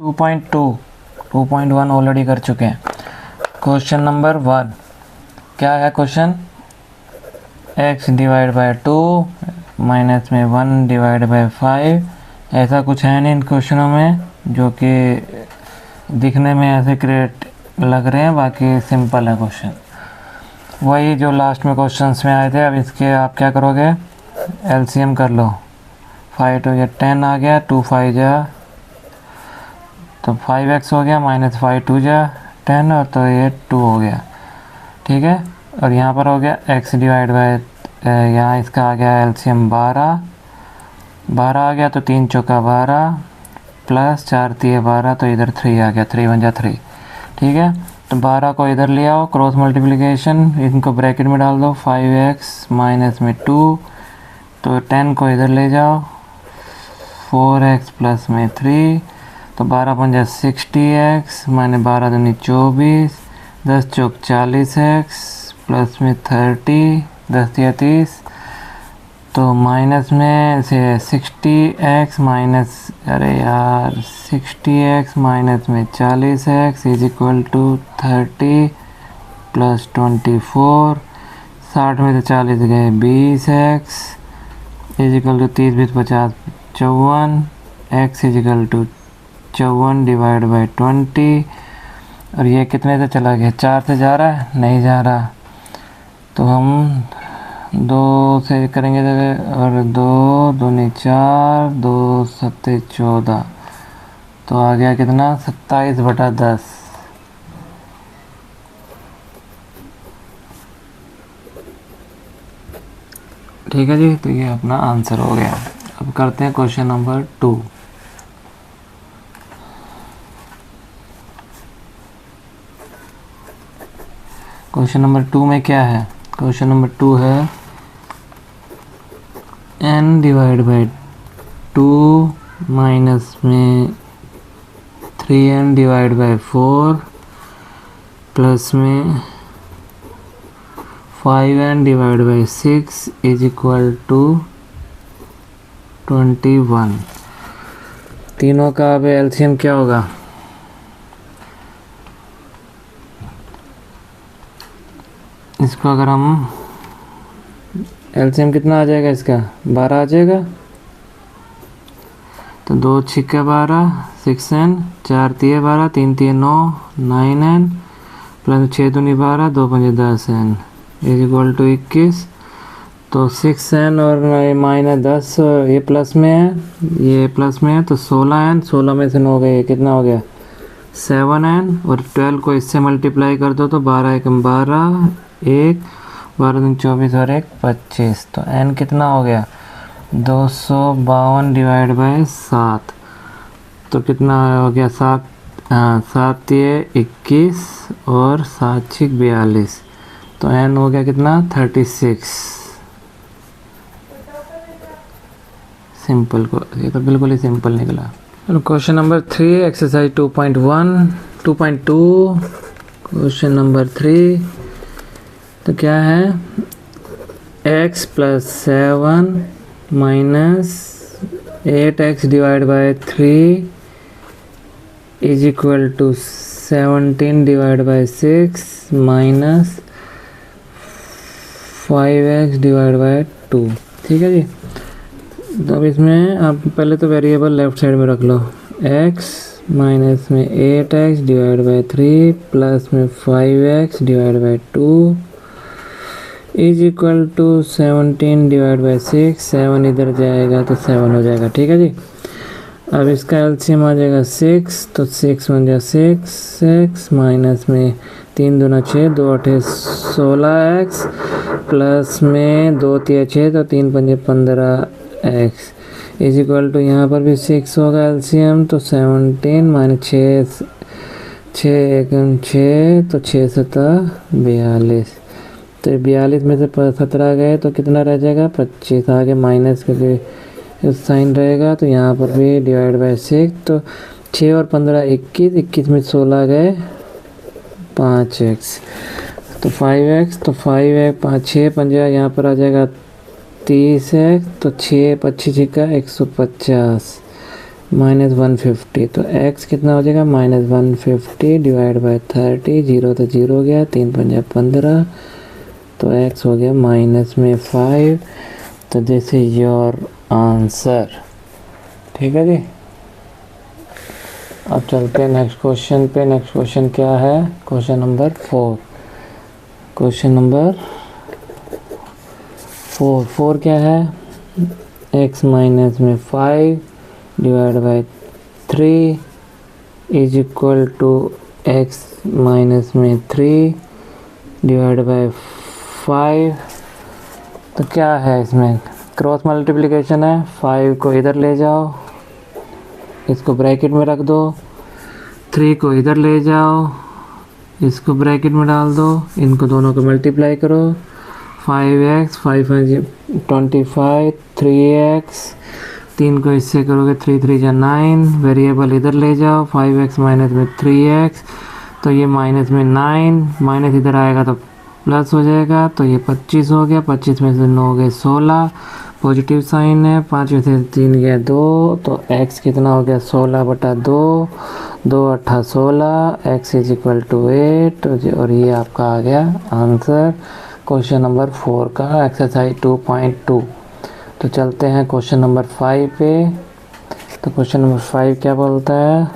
2.1 already कर चुके हैं। क्वेश्चन नंबर 1 क्या है question? x divide by 2 minus में 1 डिवाइड बाय 5। ऐसा कुछ है नहीं इन क्वेश्चनों में जो कि दिखने में ऐसे क्रिएट लग रहे हैं, बाकी सिंपल है क्वेश्चन, वही जो लास्ट में क्वेश्चंस में आए थे। अब इसके आप क्या करोगे? एलसीएम कर लो। 5 2 या 10 आ गया, 2 5 जा तो 5x हो गया, माइनस 5 2 जा 10 और तो ये 2 हो गया, ठीक है। और यहाँ पर हो गया x डिवाइड बाय, यहाँ इसका आ गया एलसीएम 12 आ गया, तो 3 चौका 12 प्लस 4 3 12, तो इधर 3 आ गया, 3 1 जा 3, ठीक है। तो 12 को इधर ले आओ, क्रॉस मल्टीप्लिकेशन, इनको ब्रैकेट में डाल दो, 5x माइनस में 2, तो 10 को इधर ले जाओ, 4x प्लस में 3, तो 12 पंजा 60x माइनस 12 दूनी 24, 10 चौक 40x प्लस में 30, 10 तिया 30, तो माइनस में से 60x माइनस, अरे यार 60x माइनस में 40x is equal to 30 plus 24, 60 में से 40 गए 20x is equal to 30 20 50 54, x is equal to 54 divide by 20। और ये कितने से चला गया? 4 से जा रहा है? नहीं जा रहा, तो हम 2 से करेंगे और 2 दूनी 4, 2 सत्ते 14, तो आ गया कितना? 27/10। ठीक है जी, तो ये अपना आंसर हो गया। अब करते हैं क्वेश्चन नंबर 2। क्वेश्चन नंबर 2 में क्या है? क्वेश्चन नंबर 2 है n डिवाइड बाई 2 माइनस में 3n डिवाइड बाई 4 प्लस में 5n divide by 6 is equal to 21। तीनों का अब एलसीएम क्या होगा? इसको अगर हम एलसीएम कितना आ जाएगा इसका? 12 आ जाएगा, तो 2 छिक्का 12, 6n, 4 तिया 12, 3 तिया 9, 9n प्लस 6 दूनी 12, 2 पंजे 10n इज इक्वल टू 21। तो 6n और माइनस 10 ये प्लस में है, ये प्लस में है, तो 16n, 16 में से 9 गए, कितना हो गया? 7n, और 12 को इससे मल्टीप्लाई कर दो तो 12 1 12, 1 12 दूनी 24 और 1 25, तो n कितना हो गया? 252 डिवाइड बाई 7, तो कितना हो गया? 7 7 ये 21 और 7 6 42, तो n हो गया कितना? 36। सिंपल को ये तो बिल्कुल ही सिंपल निकला। Question number 3 exercise 2.2 question number 3, तो क्या है? x plus 7 minus 8x divide by 3 is equal to 17 divide by 6 minus 5x divide by 2, ठीक है जी। तो अब इसमें आप पहले तो वेरिएबल लेफ्ट साइड में रख लो, x माइनस में 8x डिवाइड बाई 3 प्लस में 5x divide by 2 is equal to 17 divide by 6, 7 इधर जाएगा तो 7 हो जाएगा, ठीक है जी। अब इसका एलसीएम आ जाएगा 6, तो 6 बन जाए 6x माइनस में 3 दूना 6, 2 8 16x प्लस में 2 तिया 6, तो 3 पंजे 15x इज इक्वल टू, यहाँ पर भी 6 होगा एलसीएम, तो 17 माइनस 6 1 6, तो 6 7 42, तो 42 में से 17 गए तो कितना रह जाएगा? 25। आगे माइनस के साइन रहेगा, तो यहाँ पर भी डिवाइड बाई 6, तो 6 और 15 21, 21 में 16 गए 5x, तो 5x, तो 5 5 6 पंजा यहाँ पर आ जाएगा 30x, तो 6 25 का 150 -150, तो x कितना हो जाएगा -150 डिवाइड बाय 30, 0 तो 0 हो गया, 3 पंजा 15, तो x हो गया -5। तो दिस इज योर आंसर। ठीक है जी। अब चलते हैं नेक्स्ट क्वेश्चन पे। नेक्स्ट क्वेश्चन क्या है? Question number 4। क्वेश्चन नंबर 4 क्या है? x माइनस में 5 divide by 3 is equal to x minus में 3 डिवाइड बाय 5। तो क्या है इसमें? क्रॉस मल्टीप्लिकेशन है। 5 को इधर ले जाओ, इसको ब्रैकेट में रख दो, 3 को इधर ले जाओ, इसको ब्रैकेट में डाल दो, इनको दोनों को मल्टीप्लाई करो। 5x 5 25, 3x, 3 को इससे करोगे 3 3 जा 9, वेरिएबल इधर ले जाओ, 5x माइनस में 3x, तो ये माइनस में 9, माइनस इधर आएगा तो प्लस हो जाएगा, तो ये 25 हो गया, 25 में से 9 गए 16, पॉजिटिव साइन है, 5 में से 3 गया 2, तो x कितना हो गया 16/2, 2 8 16, x इज इक्वल टू 8, और ये आपका आ गया आंसर क्वेश्चन नंबर 4 का एक्सरसाइज 2.2। तो चलते हैं क्वेश्चन नंबर 5 पे। तो क्वेश्चन नंबर 5 क्या बोलता है?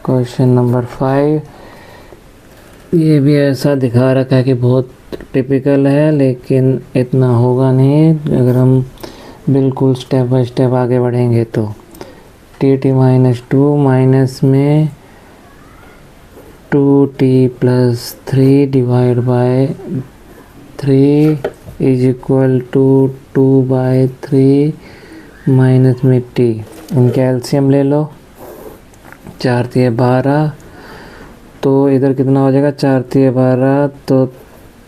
क्वेश्चन नंबर 5 ये भी ऐसा दिखा रखा है कि बहुत टिपिकल है, लेकिन इतना होगा नहीं अगर हम बिल्कुल स्टेप बाय स्टेप आगे बढ़ेंगे। तो t-2 माइनस में 2t + 3 divide by 3 is equal to 2/3 minus में t। इनके एलसीएम ले लो, 4 × 12, तो इधर कितना हो जाएगा 4 × 12, तो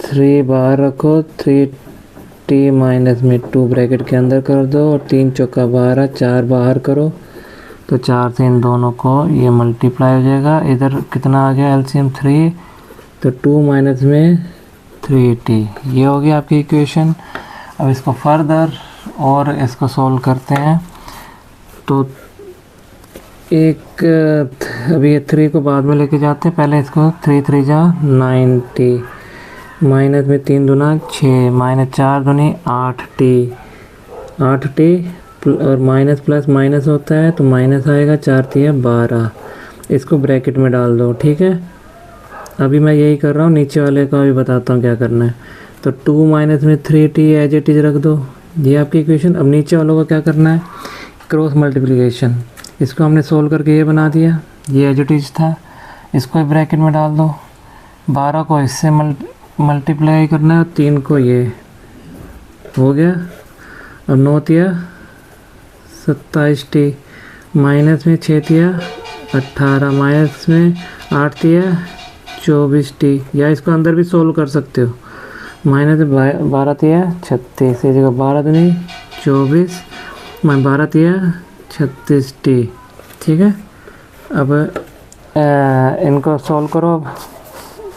3 बाहर रखो, 3t माइनस में 2 ब्रैकेट के अंदर कर दो, और 3 चौका 12, 4 बाहर करो, तो 4 से इन दोनों को ये मल्टीप्लाई हो जाएगा। इधर कितना आ गया एलसीएम 3, तो 2 माइनस में 3t, ये हो गया आपकी इक्वेशन। अब इसको फर्दर और इसको सॉल्व करते हैं। तो एक अभी ये 3 को बाद में लेके जाते हैं, पहले इसको 3 3 जा 9t, माइनस में 3 दूना 6, माइनस 4 दूनी 8t, 8t, और माइनस प्लस माइनस होता है तो माइनस आएगा, 4 × 12, इसको ब्रैकेट में डाल दो। ठीक है, अभी मैं यही कर रहा हूँ, नीचे वाले का भी बताता हूँ क्या करना है। तो 2 माइनस में 3t एज इट इज रख दो, ये आपकी इक्वेशन। अब नीचे वालों को क्या करना है? Cross multiplication. इसको हमने सोल्व करके ये बना दिया, ये एज इट इज था, इसको ब्रैकेट में डाल दो। 12 को इससे मल्टीप्लाई करना है, और 3 को ये हो गया, और 9 × 27t, माइनस में 6 × 18, माइनस में 8 × 24t, या इसको अंदर भी सोल्व कर सकते हो। माइनस 12 × 36, ये जगह 12 दूनी 24, 12 × 36t। ठीक है, अब इनको सॉल्व करो,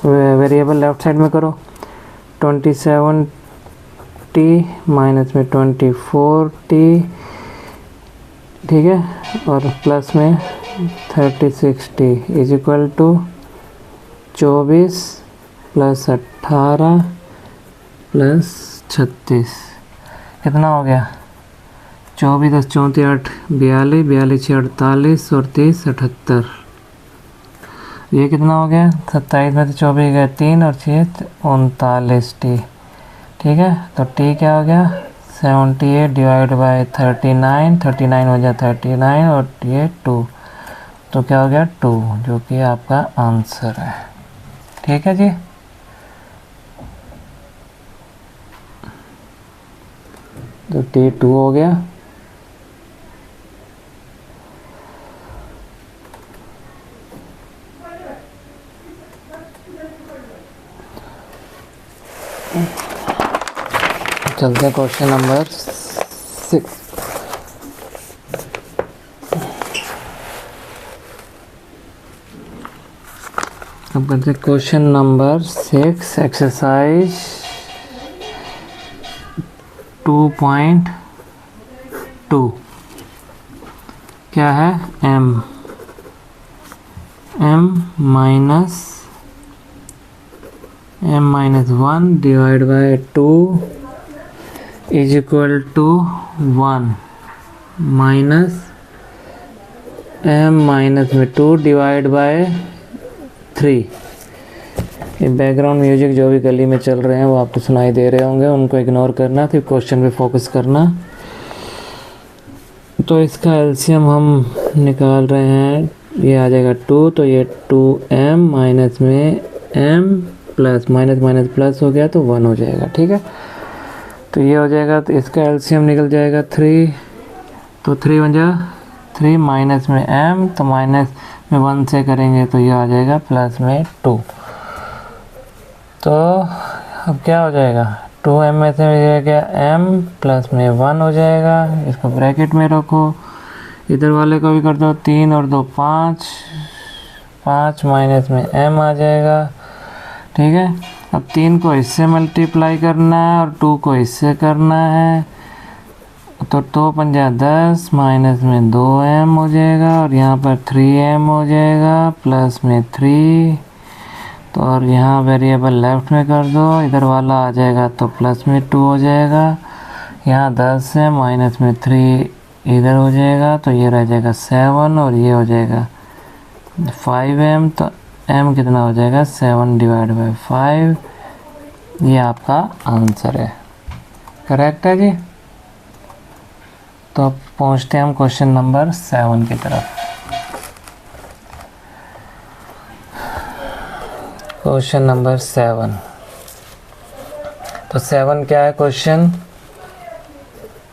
वेरिएबल लेफ्ट साइड में करो। 27t माइनस में 24t, ठीक है, और प्लस में 36t इज इक्वल टू 24 + 18 + 36, कितना हो गया? 24 × 10 = 8, 42, 42 × 6 = 48, और 30 = 78। ये कितना हो गया? 27 में से 24 गया 3, और 6 39t। ठीक है, तो t क्या हो गया? 78 डिवाइड बाय 39, 39 हो गया 39, और ये 2, तो क्या हो गया 2, जो कि आपका आंसर है। ठीक है जी। तो t2 हो गया। चलते हैं क्वेश्चन नंबर 6। अब करते हैं क्वेश्चन नंबर 6, एक्सरसाइज 2.2। क्या है m minus 1 divide by 2 is equal to 1 minus m minus में 2 डिवाइड बाय 3। ये बैकग्राउंड म्यूजिक जो भी गली में चल रहे हैं वो आपको सुनाई दे रहे होंगे, उनको इग्नोर करना, फिर क्वेश्चन पे फोकस करना। तो इसका एलसीएम हम निकाल रहे हैं, ये आ जाएगा 2, तो ये 2m माइनस में m plus minus minus plus हो गया तो 1 हो जाएगा। ठीक है, तो ये हो जाएगा, तो इसका एलसीएम निकल जाएगा 3, तो 3 बन जा 3 माइनस में m, तो माइनस में 1 से करेंगे तो ये आ जाएगा प्लस में 2। तो अब क्या हो जाएगा, 2m में से हो गया m प्लस में 1 हो जाएगा, इसको ब्रैकेट में रखो, इधर वाले को भी कर दो, 3 और 2 5, 5 माइनस में m आ जाएगा। ठीक है, अब 3 को इससे मल्टीप्लाई करना है और 2 को इससे करना है, तो 2 पंजा 10 माइनस में 2m हो जाएगा और यहाँ पर 3m हो जाएगा प्लस में 3, तो और यहाँ वेरिएबल लेफ्ट में कर दो, इधर वाला आ जाएगा तो प्लस में 2 हो जाएगा, यहाँ 10 है माइनस में 3 इधर हो जाएगा, तो ये रह जाएगा 7 और ये हो जाएगा 5m, तो m कितना हो जाएगा 7 डिवाइड बाई 5। ये आपका आंसर है, करेक्ट है जी। तो अब पहुँचते हैं हम क्वेश्चन नंबर 7 की तरफ। क्वेश्चन नंबर 7, तो 7 क्या है क्वेश्चन,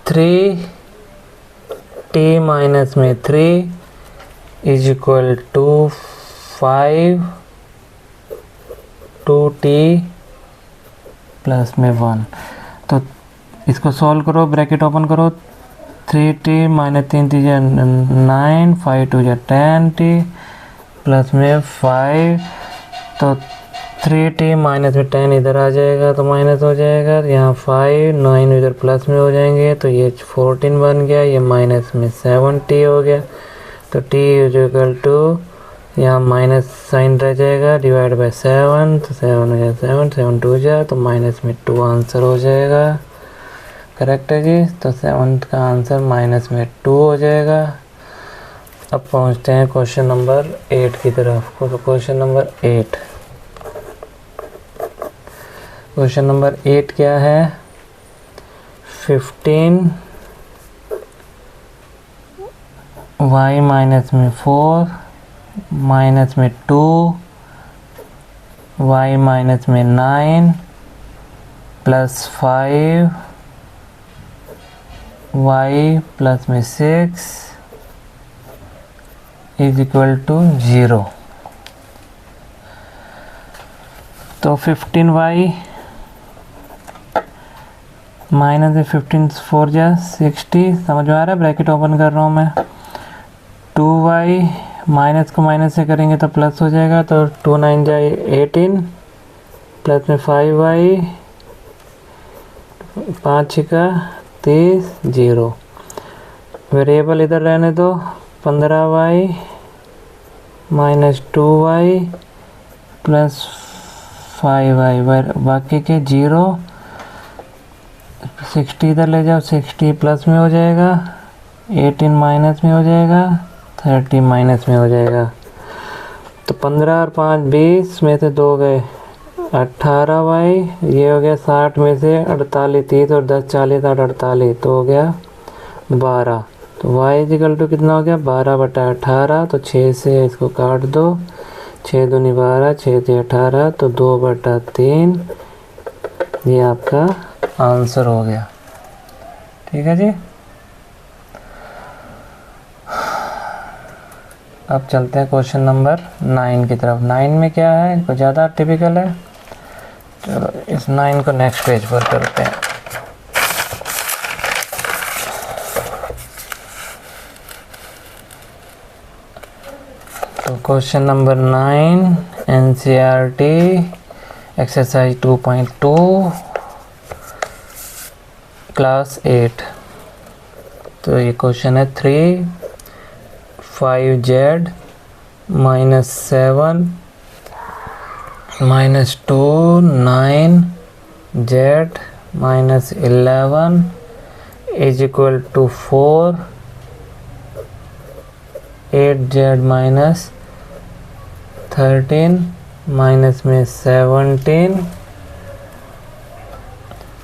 3t माइनस में 3 is equal to 5 2t plus में 1। तो इसको सॉल्व करो, ब्रैकेट ओपन करो, 3t माइनस 3 3 9, 5 2 10t प्लस में 5, तो 3t माइनस में 10 इधर आ जाएगा तो माइनस हो जाएगा, यहाँ 5 9 इधर प्लस में हो जाएंगे, तो ये 14 बन गया, ये माइनस में 7t हो गया, तो t इज इक्वल टू यहाँ माइनस साइन रह जाएगा डिवाइड बाय 7, तो 7 हो जाएगा 7 7 2 जा, तो माइनस में 2 आंसर हो जाएगा, करेक्ट है जी। तो 7 का आंसर माइनस में 2 हो जाएगा। अब पहुँचते हैं क्वेश्चन नंबर 8 की तरफ। क्वेश्चन नंबर 8, क्वेश्चन नंबर 8 क्या है, 15 y माइनस में 4 माइनस में 2 y माइनस में 9 प्लस 5 y प्लस में 6 इज इक्वल टू 0। तो 15y माइनस में 15 4 जा 60, समझ में आ रहा है, ब्रैकेट ओपन कर रहा हूँ मैं, 2y माइनस को माइनस से करेंगे तो प्लस हो जाएगा, तो 2 9 जाए 18 प्लस में 5y 5 का 30 0, वेरिएबल इधर रहने दो, 15y minus 2y plus 5y, बाकी के 0, 60 इधर ले जाओ, 60 प्लस में हो जाएगा, 18 माइनस में हो जाएगा, 30 माइनस में हो जाएगा, तो 15 और 5 20 में से 2 गए 18y, ये हो गया 60 में से 48 30 और 10 40 8 48, तो हो गया 12, तो y इक्वल टू कितना हो गया 12/18, तो 6 से इसको काट दो, 6 दूनी 12 6 से 18, तो 2/3, ये आपका आंसर हो गया। ठीक है जी। अब चलते हैं क्वेश्चन नंबर 9 की तरफ। 9 में क्या है, कुछ ज़्यादा टिपिकल है, चलो इस 9 को नेक्स्ट पेज पर करते हैं। तो question number 9 NCERT exercise 2.2 class 8। तो ये क्वेश्चन है 3 5z minus 7 minus 2 9z minus 11 is equal to 4 8z minus 13 minus में 17।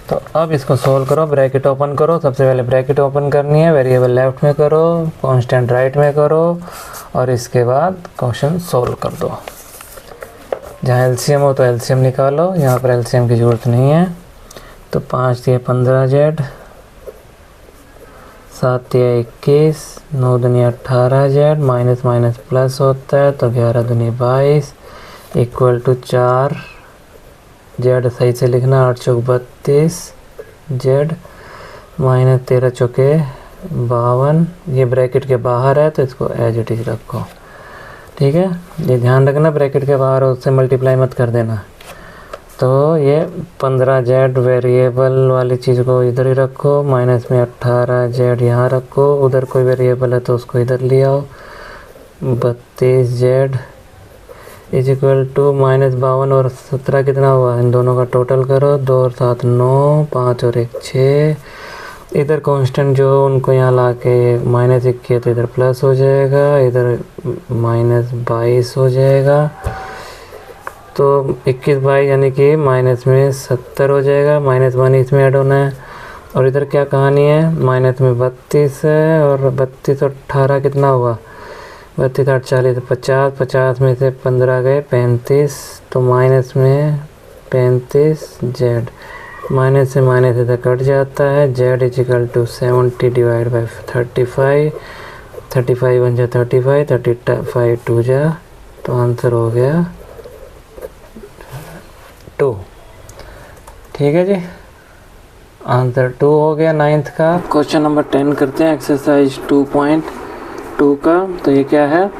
तो अब इसको सोल्व करो, ब्रैकेट ओपन करो। सबसे पहले ब्रैकेट ओपन करनी है, वेरिएबल लेफ्ट में करो, कांस्टेंट राइट में करो और इसके बाद क्वेश्चन सोल्व कर दो। जहाँ एलसीएम हो तो एलसीएम निकालो, यहाँ पर एलसीएम की ज़रूरत नहीं है। तो 5 दिए 15z, 7 दिए 21, 9 दूनी 18z, माइनस माइनस प्लस होता है तो 11 दूनी 22 इक्वल टू 4 जेड सही से लिखना, 8 चौक 32 जेड माइनस 13 चौके 52। ये ब्रैकेट के बाहर है तो इसको एज इट इज रखो, ठीक है। ये ध्यान रखना ब्रैकेट के बाहर उससे मल्टीप्लाई मत कर देना। तो ये 15 जेड वेरिएबल वाली चीज़ को इधर ही रखो, माइनस में 18 जेड यहाँ रखो, उधर कोई वेरिएबल है तो उसको इधर ले आओ। 32 Z is equal to minus 52 और 17 कितना हुआ, इन दोनों का टोटल करो, 2 और 7 9, 5 और 1 6। इधर कांस्टेंट जो उनको यहाँ ला के माइनस 1 किया तो इधर प्लस हो जाएगा, इधर माइनस 22 हो जाएगा। तो 21 22 यानी कि माइनस में 70 हो जाएगा, माइनस 1 इसमें ऐड होना है। और इधर क्या कहानी है, माइनस में 32 है और 32 और 18 कितना हुआ, 32 8 40 50, 50 में से 15 गए 35, तो माइनस में 35 जेड, माइनस से माइनस इधर कट जाता है। Z is equal to 70 divide by 35, 35 बन जा 35, 35 2 जा, तो आंसर हो गया 2। ठीक है जी, आंसर 2 हो गया 9th का। क्वेश्चन नंबर 10 करते हैं, एक्सरसाइज 2.2 का। तो ये क्या है,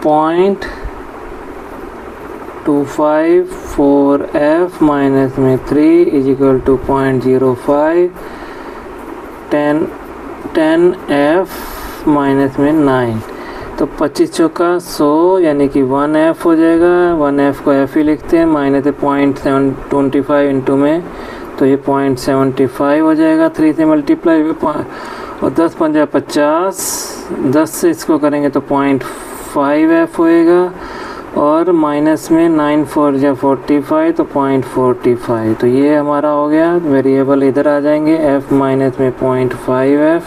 0.254f माइनस में 3 is equal to 0.05 10f minus में 9। तो 25 चौका 100 यानी कि 1f हो जाएगा, 1f को f ही लिखते हैं, माइनस 0.725 इंटू में तो ये 0.75 हो जाएगा, 3 से मल्टीप्लाई और 10 पंजा 50, 10 से इसको करेंगे तो 0.5f होएगा और माइनस में 9 4 जा 45 तो 0.45। तो ये हमारा हो गया, वेरिएबल इधर आ जाएंगे, f माइनस में 0.5f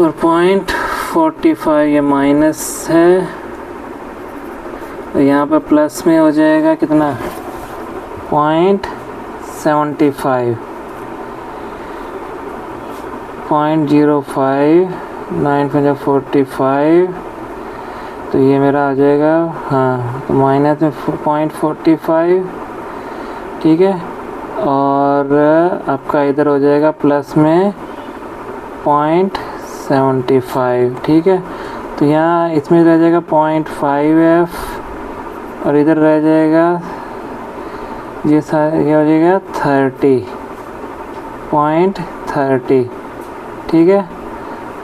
और 0.45 ये माइनस है, तो यहाँ पर प्लस में हो जाएगा कितना 0.75, 0.05 9 5 45, तो ये मेरा आ जाएगा, हाँ तो माइनस में 0.45, ठीक है। और आपका इधर हो जाएगा प्लस में 0.75, ठीक है। तो यहाँ इसमें रह जाएगा 0.5f और इधर रह जाएगा ये हो जाएगा 30.30, ठीक है।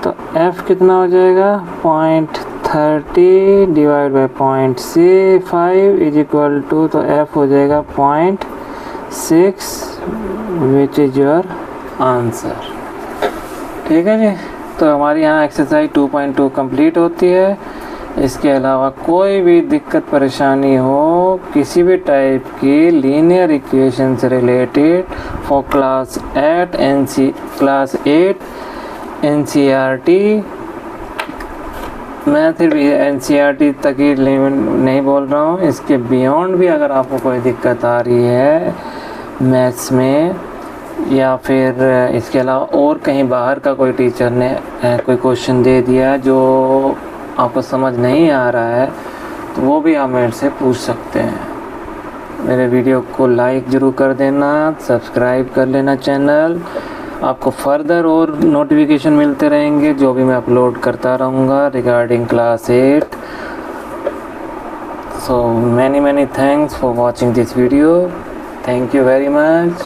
तो f कितना हो जाएगा 0.30 divide by 0.65 is equal to, तो f हो जाएगा 0.6 विच इज योर आंसर। ठीक है जी, तो हमारी यहाँ एक्सरसाइज 2.2 कंप्लीट होती है। इसके अलावा कोई भी दिक्कत परेशानी हो किसी भी टाइप की लीनियर इक्वेशन से रिलेटेड फॉर क्लास 8 NCERT, मैं सिर्फ NCERT तक ही नहीं बोल रहा हूँ, इसके बियॉन्ड भी अगर आपको कोई दिक्कत आ रही है मैथ्स में या फिर इसके अलावा और कहीं बाहर का कोई टीचर ने कोई क्वेश्चन दे दिया जो आपको समझ नहीं आ रहा है, तो वो भी आप मेरे से पूछ सकते हैं। मेरे वीडियो को लाइक ज़रूर कर देना, सब्सक्राइब कर लेना चैनल, आपको फर्दर और नोटिफिकेशन मिलते रहेंगे जो भी मैं अपलोड करता रहूँगा regarding class 8। So many thanks for watching this video, thank you very much.